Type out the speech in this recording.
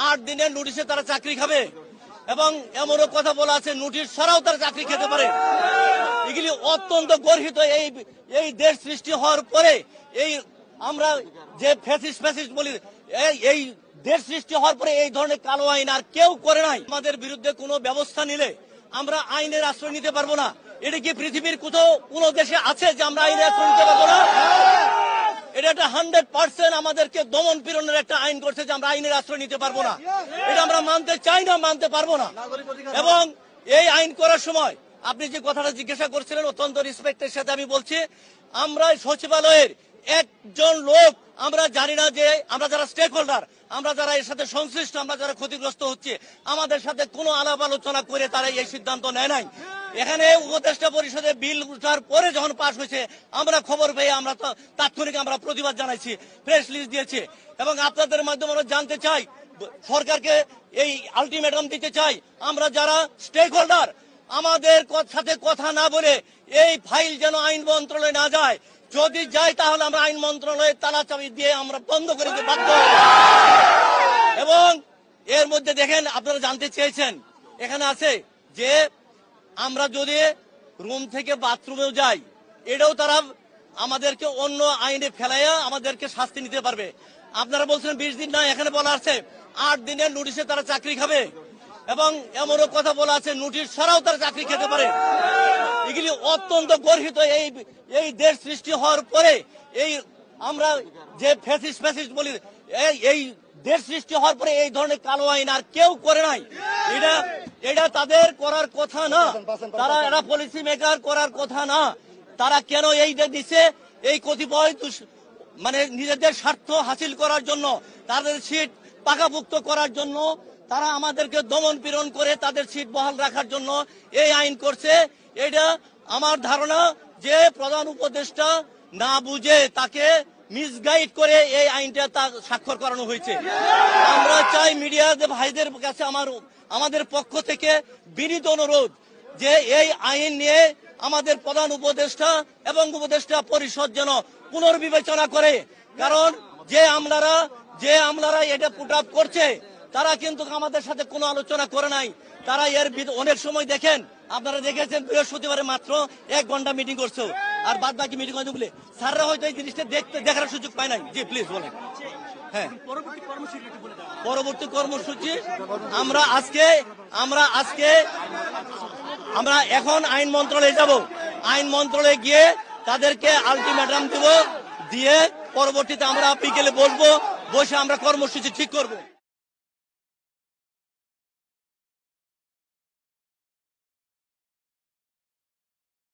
8 দিনের নোটিশে তারা চাকরি খাবে এবং এমনও কথা বলা আছে নোটিশ ছাড়াও তারা চাকরি খেতে পারে। এগুলি অত্যন্ত গর্হিত। এই দেশ সৃষ্টি হওয়ার পরে এই আমরা যে ফ্যাসিস্ট বলি, এই দেশ সৃষ্টি হওয়ার পরে এই ধরনের কালো আইন আর কেউ করে নাই। আমাদের বিরুদ্ধে কোনো ব্যবস্থা নিলে আমরা আইনের আশ্রয় নিতে পারবো না। এটা কি পৃথিবীর কোথাও কোন দেশে আছে যে আমরা আইনের আশ্রয় নিতে পারবো না? এটা একটা 100% আমাদেরকে দমন পীড়নের একটা আইন করছে যে আমরা আইনের আশ্রয় নিতে পারবো না। এটা আমরা মানতে চাই না, মানতে পারবো না। এবং এই আইন করার সময় আপনি যে কথাটা জিজ্ঞাসা করছিলেন অত্যন্ত রেসপেক্টের সাথে আমি বলছি, আমরা সচিবালয়ের একজন লোক আমরা জানি না যে আমরা যারা স্টেক হোল্ডার, আমরা যারা এর সাথে সংশ্লিষ্ট, আমরা যারা ক্ষতিগ্রস্ত হচ্ছে, আমাদের সাথে কোনো আলাপ আলোচনা করে তারা এই সিদ্ধান্ত নেয় নাই। এখানে উপদেষ্টা পরিষদে বিল উঠার পরে যখন পাশ হয়েছে আমরা খবর পেয়ে আমরা তাৎক্ষণিক আমরা প্রতিবাদ জানাইছি, প্রেস রিলিজ দিয়েছি। এবং আপনাদের মাধ্যমে আমরা জানতে চাই, সরকারকে এই আলটিমেটাম দিতে চাই, আমরা যারা স্টেক হোল্ডার আমাদের সাথে কথা না বলে এই ফাইল যেন আইন মন্ত্রণালয়ে না যায়। যদি যাই তাহলে আমরা আইন মন্ত্রণালয়ে তালা চাবি দিয়ে আমরা বন্ধ করে দিতে বাধ্য। এবং এর মধ্যে দেখেন আপনারা জানতে চেয়েছেন, এখানে আছে যে আমরা যদি রুম থেকে বাথরুমেও যাই এটাও তারা আমাদেরকে অন্য আইনে ফেলাইয়া আমাদেরকে শাস্তি নিতে পারবে। আপনারা বলছেন 20 দিন, না, এখানে বলা আছে 8 দিনের নোটিশে তারা চাকরি খাবে এবং এমনও কথা বলা আছে নোটিশ ছাড়াও তারা চাকরি খেতে পারে। এগুলি অত্যন্ত গর্হিত। এই দেশ সৃষ্টি হওয়ার পরে এই আমরা যে ফ্যাসিস্ট বলি, এই দেশ সৃষ্টি হওয়ার পরে এই ধরনের কালো আইন আর কেউ করে নাই। এটা তাদের করার কথা না, তারা এরা পলিসি মেকার করার কথা না। তারা কেন এইটা দিছে? এই কতিপয় মানে নিজেদের স্বার্থ হাসিল করার জন্য, তাদের সিট পাকাভুক্ত করার জন্য, তারা আমাদেরকে দমন পীড়ন করে তাদের সিট বহাল রাখার জন্য এই আইন করছে। এটা আমার ধারণা যে প্রধান উপদেষ্টা না বুঝে তাকে মিসগাইড করে এই আইনটা স্বাক্ষর করানো হয়েছে। আমরা চাই মিডিয়া ভাইদের কাছে আমাদের পক্ষ থেকে বিনীত অনুরোধ যে এই আইন নিয়ে আমাদের প্রধান উপদেষ্টা এবং উপদেষ্টা পরিষদ যেন পুনর্বিবেচনা করে। কারণ যে আমলারা এটা পুট আপ করছে তারা কিন্তু আমাদের সাথে কোনো আলোচনা করে নাই। তারা এর অনেক সময় দেখেন, আপনারা দেখেছেন বৃহস্পতিবারে মাত্র 1 ঘন্টা মিটিং করছে, আর বাদ বাকি মিটিং হয়তো বলে স্যাররা হয়তো এই জিনিসটা দেখার সুযোগ পায় নাই। জি প্লিজ বলেন। হ্যাঁ, পরবর্তী কর্মসূচি আমরা এখন আইন মন্ত্রণালয়ে যাব। আইন মন্ত্রণালয়ে গিয়ে তাদেরকে আলটিমেটাম দিব, দিয়ে পরবর্তীতে আমরা বিকেলে বসবো, বসে আমরা কর্মসূচি ঠিক করব।